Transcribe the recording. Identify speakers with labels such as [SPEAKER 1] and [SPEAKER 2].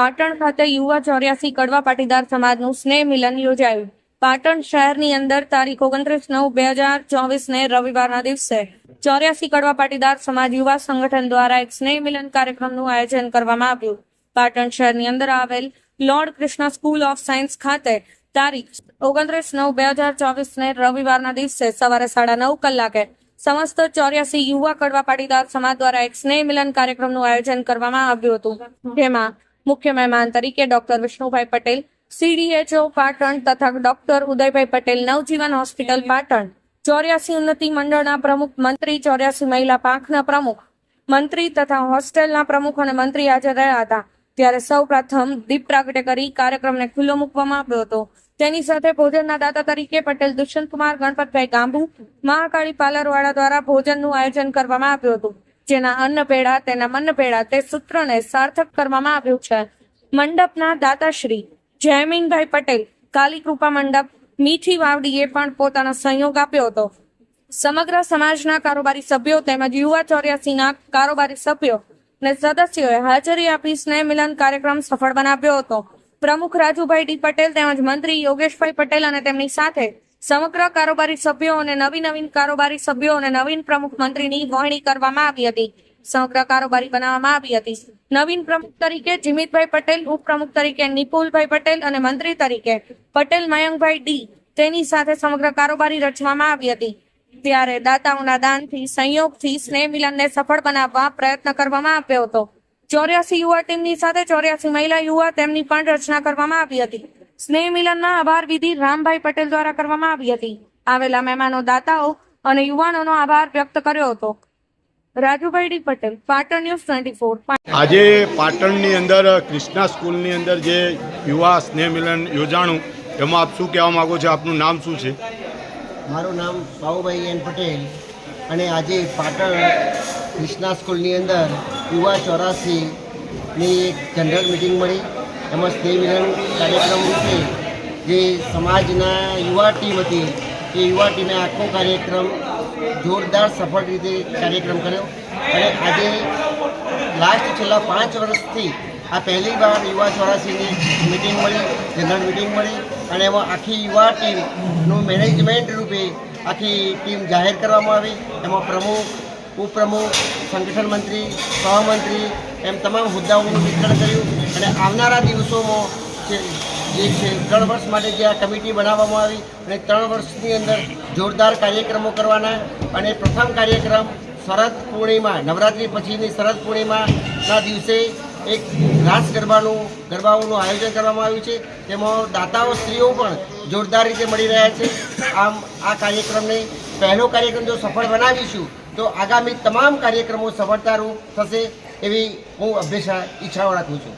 [SPEAKER 1] પાટણ ખાતે યુવા 84 કડવા પાટીદાર સમાજનું સ્નેહ મિલન યોજાયું. પાટણ શહેરની અંદર તારીખ 29/9/2024 રવિવારના દિવસે 84 કડવા પાટીદાર સમાજ યુવા સંગઠન દ્વારા એક સ્નેહ મિલન કાર્યક્રમનું આયોજન કરવામાં આવ્યું. પાટણ શહેરની અંદર આવેલ lord Krishna school of science ખાતે તારીખ 29/9/2024 રવિવારના દિવસે સવારે 9:30 કલાકે સમસ્ત 84 યુવા કડવા પાટીદાર સમાજ દ્વારા એક સ્નેહ મિલન કાર્યક્રમનું આયોજન કરવામાં આવ્યું હતું, જેમાં મુખ્ય મહેમાન તરીકે ડોક્ટર વિષ્ણુભાઈ પટેલ, CDHO પાટણ તથા ડોક્ટર ઉદયભાઈ પટેલ, નવજીવન હોસ્પિટલ પાટણ, 84 ઉન્નતિ મંડળના પ્રમુખ મંત્રી, 84 મહિલા પાંખના પ્રમુખ મંત્રી તથા હોસ્ટેલના પ્રમુખ અને મંત્રી હાજર રહ્યા હતા. ત્યારે સૌ પ્રથમ દીપ પ્રાગટ્ય કરી કાર્યક્રમને ખુલ્લો મૂકવામાં આવ્યો હતો. તેની સાથે ભોજનના દાતા તરીકે પટેલ દુષ્યંતકુમાર ગણપતભાઈ ગાંભુ, મહાકાળી પાર્લરવાળા દ્વારા ભોજનનું આયોજન કરવામાં આવ્યું હતું, જેના અન્ન પેડા તેના મન પેડા તે સૂત્રને સાર્થક કરવામાં આવ્યું છે. મંડપના દાતાશ્રી જયમીનભાઈ પટેલ, કાલી કૃપા મંડપ, મીઠી વાવડીએ પણ પોતાનો સહયોગ આપ્યો હતો. સમગ્ર સમાજના કારોબારી સભ્યો તેમજ યુવા 84ના કારોબારી સભ્યો અને સદસ્યોએ હાજરી આપી સ્નેહ મિલન કાર્યક્રમ સફળ બનાવ્યો હતો. પ્રમુખ રાજુભાઈ ડી પટેલ તેમજ મંત્રી યોગેશભાઈ પટેલ અને તેમની સાથે સમગ્ર કારોબારી સભ્યો અને નવીન કારોબારી સભ્યો અને નવીન પ્રમુખ મંત્રીની વરણી કરવામાં આવી હતી. સમગ્ર કારોબારી બનાવવામાં આવી હતી. નવીન પ્રમુખ તરીકે જીમિતભાઈ પટેલ, ઉપપ્રમુખ તરીકે નિપુલભાઈ પટેલ અને મંત્રી તરીકે પટેલ મયંકભાઈ ડી, તેની સાથે સમગ્ર કારોબારી રચવામાં આવી હતી. ત્યારે દાતાઓના દાનથી, સંયોગથી સ્નેહ મિલનને સફળ બનાવવા પ્રયત્ન કરવામાં આવ્યો હતો. 84 યુવા ટીમની સાથે 84 મહિલા યુવા તેમની પણ રચના કરવામાં આવી હતી. સ્નેહ મિલનના આભાર વિધિ રામભાઈ પટેલ દ્વારા કરવામાં આવી હતી. આવેલા મહેમાનો, દાતાઓ અને યુવાનોનો આભાર વ્યક્ત કર્યો હતો. Rajubhai D Patel, Patan news 24.
[SPEAKER 2] આજે પાટણની અંદર કૃષ્ણા સ્કૂલની અંદર જે યુવા સ્નેહ મિલન યોજાણું, એમાં આપ શું કહેવા માગો છો? આપનું નામ શું છે?
[SPEAKER 3] મારું નામ બાબુભાઈ એન પટેલ અને આજે પાટણ કૃષ્ણા સ્કૂલની અંદર યુવા 84ની એક જનરલ મિટિંગ મળી. એમાં સ્નેહ મિલન કાર્યક્રમ રૂપે જે સમાજના યુવા ટીમ હતી એ યુવા ટીમે આખો કાર્યક્રમ જોરદાર સફળ રીતે કાર્યક્રમ કર્યો. અને આજે છેલ્લા 5 વર્ષથી આ પહેલી વાર યુવા 84ની મિટિંગ મળી, જનરલ મિટિંગ મળી અને એમાં આખી યુવા ટીમનું મેનેજમેન્ટ રૂપે આખી ટીમ જાહેર કરવામાં આવી. એમાં પ્રમુખ, ઉપપ્રમુખ, સંગઠન મંત્રી, સહમંત્રી એમ તમામ હોદ્દાઓનું વિતરણ કર્યું. અને આવનારા દિવસોમાં જે છે 3 વર્ષ માટે જે આ કમિટી બનાવવામાં આવી અને 3 વર્ષની અંદર જોરદાર કાર્યક્રમો કરવાના. અને પ્રથમ કાર્યક્રમ શરદ પૂર્ણિમા, નવરાત્રિ પછીની શરદ પૂર્ણિમાના દિવસે એક રાસ ગરબાઓનું આયોજન કરવામાં આવ્યું છે. તેમાં દાતાઓ, સ્ત્રીઓ પણ જોરદાર રીતે મળી રહ્યા છે. આમ આ કાર્યક્રમને પહેલો કાર્યક્રમ જો સફળ બનાવીશું તો આગામી તમામ કાર્યક્રમો સફળતારૂપ થશે એવી હું ઈચ્છાઓ રાખું છું.